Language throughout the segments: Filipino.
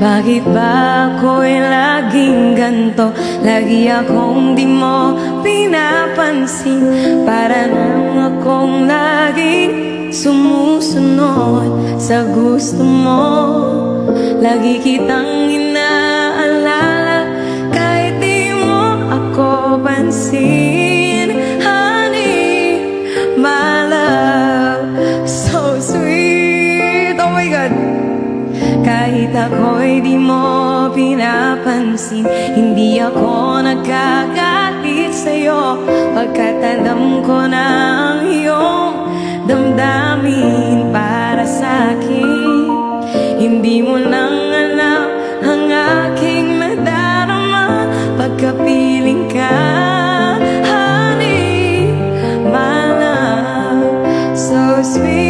Bakit ba ako'y laging ganto? Lagi akong di mo pinapansin. Para nang akong laging sumusunod sa gusto mo. Lagi kitang inaalala kahit di mo ako pansin. Honey, my love, so sweet. Oh my God. Kahit ako'y di mo pinapansin, hindi ako nagkagalit sa'yo, pagkat alam ko na ang iyong damdamin para sa'kin. Hindi mo lang alam ang aking nadarama pagkapiling ka. Honey, my love, so sweet.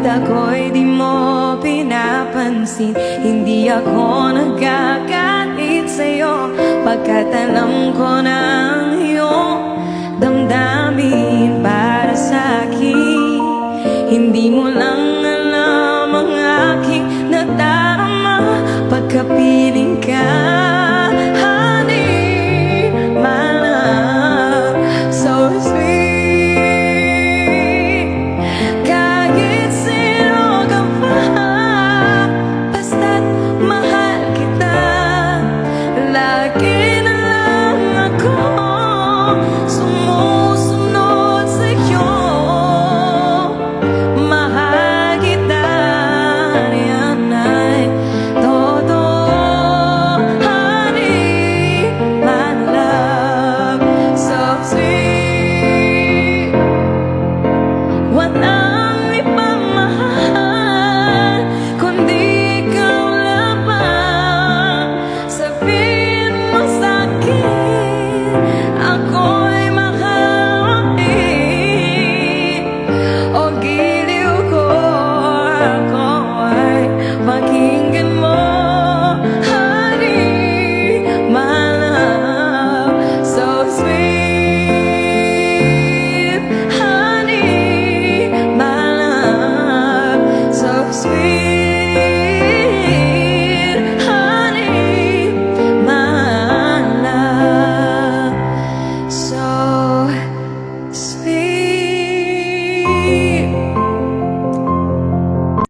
Ako'y di mo pinapansin, hindi ako nagkagalit sa'yo, pagkat alam ko na ang iyong damdamin para sa'kin. Hindi mo lang alam ang aking nadarama pagkapiling ka. Honey, my love, so sweet. Monkey